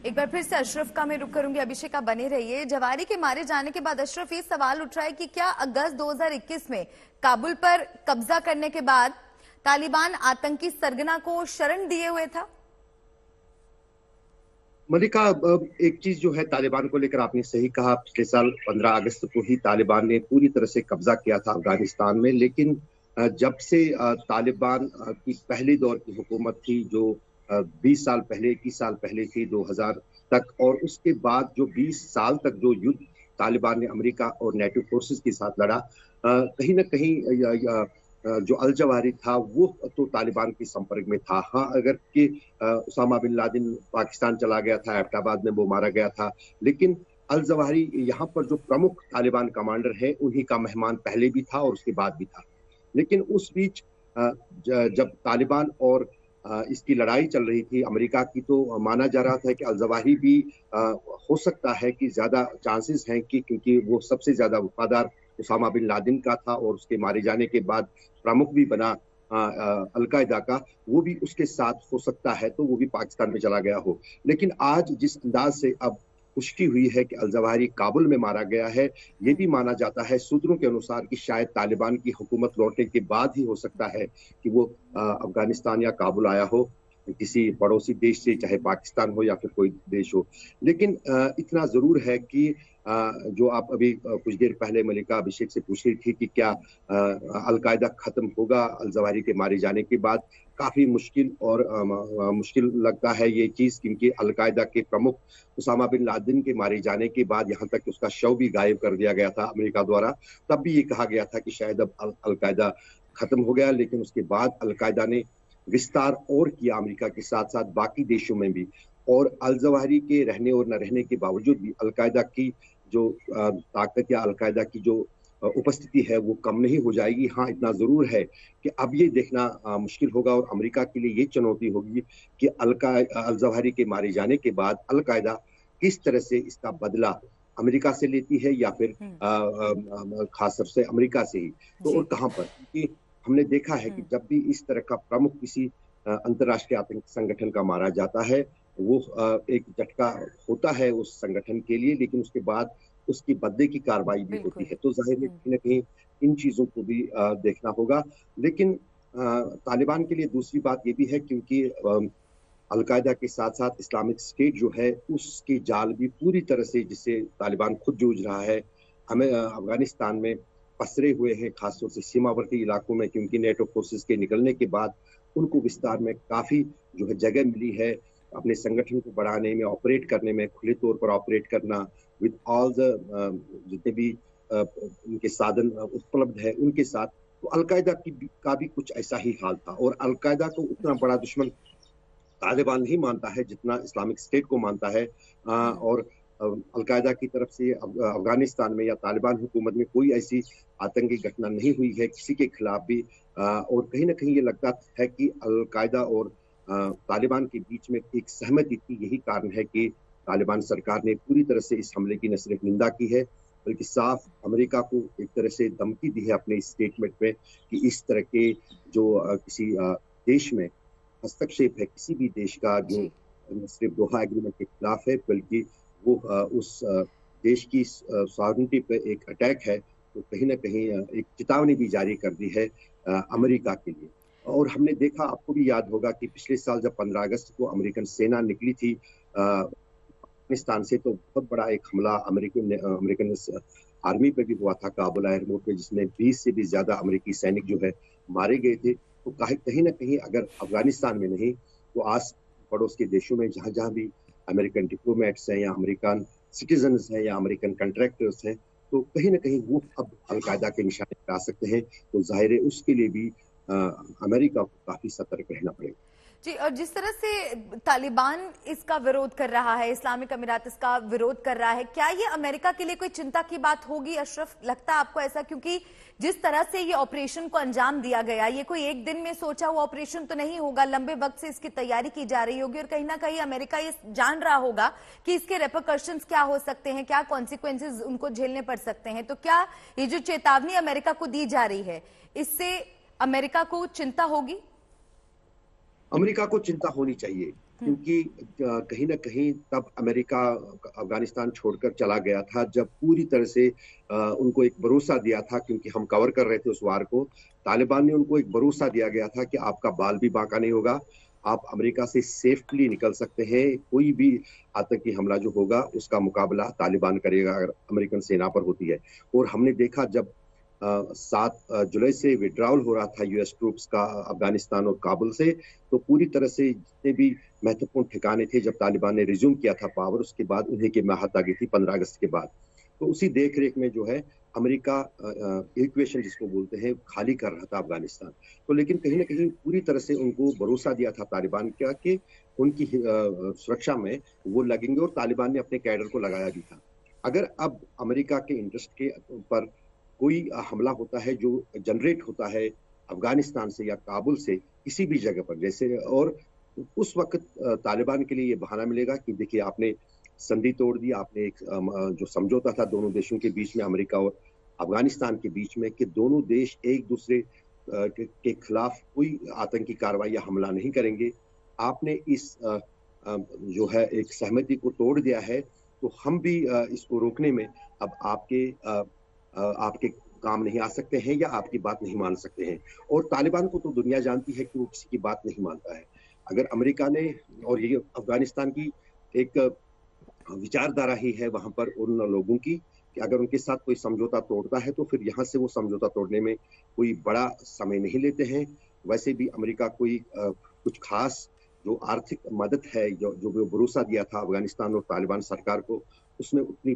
एक बार फिर से अशरफ का मैं रुख करूंगी। अभिषेक, आप बने रहिए। जवारी के मारे जाने के बाद अशरफ, ये सवाल उठ रहा है कि क्या अगस्त 2021 में काबुल पर कब्जा करने के बाद तालिबान आतंकी सरगना को शरण दिए हुए था? मलिका, एक चीज जो है तालिबान को लेकर आपने सही कहा। पिछले साल 15 अगस्त को ही तालिबान ने पूरी तरह से कब्जा किया था अफगानिस्तान में। लेकिन जब से तालिबान की पहली दौर की हुकूमत थी, जो 20 साल पहले, 21 साल पहले थी, 2000 तक, और उसके बाद जो 20 साल तक जो युद्ध तालिबान ने अमेरिका और नेटो फोर्सेस के साथ लड़ा, कहीं ना कहीं जो अल जवाहिरी था वो तो तालिबान के संपर्क में था। हाँ, अगर कि उसामा बिन लादेन पाकिस्तान चला गया था, एबटाबाद में वो मारा गया था, लेकिन अल जवाहिरी यहाँ पर जो प्रमुख तालिबान कमांडर है, उन्हीं का मेहमान पहले भी था और उसके बाद भी था। लेकिन उस बीच जब तालिबान और इसकी लड़ाई चल रही थी अमेरिका की, तो माना जा रहा था कि अल जवाहिरी भी हो सकता है कि ज्यादा चांसेस हैं कि, क्योंकि वो सबसे ज्यादा वफादार उसामा बिन लादेन का था और उसके मारे जाने के बाद प्रमुख भी बना अलकायदा का, वो भी उसके साथ हो सकता है, तो वो भी पाकिस्तान में चला गया हो। लेकिन आज जिस अंदाज से अब पुष्टि हुई है कि अल जवाहिरी काबुल में मारा गया है, ये भी माना जाता है सूत्रों के अनुसार कि शायद तालिबान की हुकूमत लौटने के बाद ही हो सकता है कि वो अफगानिस्तान या काबुल आया हो, किसी पड़ोसी देश से, चाहे पाकिस्तान हो या फिर कोई देश हो। लेकिन इतना जरूर है कि जो आप अभी कुछ देर पहले मलिका अभिषेक से पूछ रही थी कि क्या अलकायदा खत्म होगा अल जवाहिरी के मारे जाने के बाद, काफी मुश्किल और मुश्किल लगता है ये चीज, क्योंकि अलकायदा के प्रमुख उसामा बिन लादेन के मारे जाने के बाद यहाँ तक उसका शव भी गायब कर दिया गया था अमेरिका द्वारा। तब भी ये कहा गया था कि शायद अब अलकायदा खत्म हो गया, लेकिन उसके बाद अलकायदा ने विस्तार और किया अमेरिका के साथ साथ बाकी देशों में भी। और अल जवाहिरी के रहने और न रहने के बावजूद भी अलकायदा की जो ताकत या अलकायदा की जो उपस्थिति है वो कम नहीं हो जाएगी। हाँ, इतना जरूर है कि अब ये देखना मुश्किल होगा और अमेरिका के लिए ये चुनौती होगी कि अल जवाहिरी के मारे जाने के बाद अलकायदा किस तरह से इसका बदला अमेरिका से लेती है, या फिर खास तौर से अमेरिका से ही, तो और कहां पर। क्योंकि हमने देखा है कि जब भी इस तरह का प्रमुख किसी अंतर्राष्ट्रीय आतंकी संगठन का मारा जाता है, वो एक झटका होता है उस संगठन के लिए, लेकिन उसके बाद उसकी बदले की कार्रवाई भी होती है। तो जाहिर है कहीं ना कहीं इन चीजों को भी देखना होगा। लेकिन तालिबान के लिए दूसरी बात ये भी है, क्योंकि अलकायदा के साथ साथ इस्लामिक स्टेट जो है उसके जाल भी पूरी तरह से, जिससे तालिबान खुद जूझ रहा है, हमें अफगानिस्तान में पसरे हुए हैं, खासतौर से सीमावर्ती इलाकों में, क्योंकि नेटो फोर्सेस के निकलने के बाद उनको विस्तार में काफी जो है जगह मिली है अपने संगठन को बढ़ाने में, ऑपरेट करने में, खुले तौर पर ऑपरेट करना विद ऑल द जितने भी उनके साधन उपलब्ध है उनके साथ। तो अलकायदा का भी कुछ ऐसा ही हाल था, और अलकायदा को उतना बड़ा दुश्मन तालिबान नहीं मानता है जितना इस्लामिक स्टेट को मानता है। और अलकायदा की तरफ से अफगानिस्तान में या तालिबान हुकूमत में कोई ऐसी आतंकी घटना नहीं हुई है किसी के खिलाफ भी। और कहीं ना कहीं ये लगता है कि अलकायदा और तालिबान के बीच में एक सहमति थी। यही कारण है कि तालिबान सरकार ने पूरी तरह से इस हमले की न सिर्फ निंदा की है, बल्कि साफ अमेरिका को एक तरह से धमकी दी है अपने स्टेटमेंट में कि इस तरह के जो किसी देश में हस्तक्षेप है, किसी भी देश का, जो न सिर्फ दोहा एग्रीमेंट के खिलाफ है, बल्कि वो उस देश की सॉवरेनिटी पे एक अटैक है, तो कहीं ना कहीं एक चेतावनी भी जारी कर दी है अमेरिका के लिए। और हमने देखा, आपको भी याद होगा कि पिछले साल जब 15 अगस्त को अमेरिकन सेना निकली थी अफगानिस्तान से, तो बहुत बड़ा एक हमला अमेरिकन आर्मी पे भी हुआ था काबुल एयरपोर्ट पे, जिसमें 20 से भी ज्यादा अमेरिकी सैनिक जो है मारे गए थे। तो कहीं ना कहीं अगर अफगानिस्तान में नहीं तो आस पड़ोस के देशों में जहां जहां भी अमेरिकन डिप्लोमेट्स हैं या अमेरिकन सिटीजन हैं या अमेरिकन कॉन्ट्रैक्टर्स हैं, तो कहीं ना कहीं वो अब अलकायदा के निशाने पर आ सकते हैं। तो जाहिर है उसके लिए भी अमेरिका को काफी सतर्क रहना पड़ेगा। जी, और जिस तरह से तालिबान इसका विरोध कर रहा है, इस्लामिक अमीरात इसका विरोध कर रहा है, क्या ये अमेरिका के लिए कोई चिंता की बात होगी अशरफ? लगता है आपको ऐसा? क्योंकि जिस तरह से ये ऑपरेशन को अंजाम दिया गया, ये कोई एक दिन में सोचा हुआ ऑपरेशन तो नहीं होगा, लंबे वक्त से इसकी तैयारी की जा रही होगी, और कहीं ना कहीं अमेरिका ये जान रहा होगा कि इसके रेपरकशंस क्या हो सकते हैं, क्या कॉन्सिक्वेंसेज उनको झेलने पड़ सकते हैं। तो क्या ये जो चेतावनी अमेरिका को दी जा रही है, इससे अमेरिका को चिंता होगी? अमेरिका को चिंता होनी चाहिए, क्योंकि कहीं न कहीं तब अमेरिका अफ़गानिस्तान छोड़कर चला गया था, जब पूरी तरह से उनको एक भरोसा दिया था, क्योंकि हम कवर कर रहे थे उस वार को। तालिबान ने उनको एक भरोसा दिया गया था कि आपका बाल भी बांका नहीं होगा, आप अमेरिका से सेफ़ली निकल सकते हैं, कोई भी आतंकी हमला जो होगा, उसका मुकाबला तालिबान करेगा अगर अमेरिकन सेना पर होती है। और हमने देखा जब 7 जुलाई से विथड्रॉवल हो रहा था यूएस ट्रूप्स का अफ़गानिस्तान और काबुल से, तो पूरी तरह से जितने भी महत्वपूर्ण ठिकाने थे, जब तालिबान ने रिज़्यूम किया था पावर, उसके बाद उन्हीं की आहत आ गई थी 15 अगस्त के बाद। तो उसी देख-रेख में जो है अमेरिका इक्वेशन जिसको बोलते हैं, खाली कर रहा था अफ़गानिस्तान। तो लेकिन कहीं न कहीं पूरी तरह से उनको भरोसा दिया था तालिबान का कि उनकी सुरक्षा में वो लगेंगे, और तालिबान ने अपने कैडर को लगाया भी था। अगर अब अमेरिका के इंटरेस्ट के पर कोई हमला होता है जो जनरेट होता है अफ़गानिस्तान से या काबुल से, किसी भी जगह पर जैसे, और उस वक़्त तालिबान के लिए ये बहाना मिलेगा कि देखिए आपने संधि तोड़ दी, आपने एक जो समझौता था दोनों देशों के बीच में, अमेरिका और अफ़गानिस्तान के बीच में, कि दोनों देश एक-दूसरे के खिलाफ कोई आतंकी कार्रवाई या हमला नहीं करेंगे। आपने इस जो है एक सहमति को तोड़ दिया है, तो हम भी इसको रोकने में अब आपके काम नहीं आ सकते हैं या आपकी बात नहीं मान सकते हैं। और तालिबान को तो दुनिया जानती है कि वो किसी की बात नहीं मानता है। अगर अमेरिका ने, और ये अफ़गानिस्तान की एक विचारधारा ही है वहाँ पर उन लोगों की, कि अगर उनके साथ कोई समझौता तोड़ता है, तो फिर यहाँ से वो समझौता तोड़ने में कोई बड़ा समय नहीं लेते हैं। वैसे भी अमेरिका कोई कुछ ख़ास जो आर्थिक मदद है, जो जो भरोसा दिया था अफ़गानिस्तान और तालिबान सरकार को, उसमें उतनी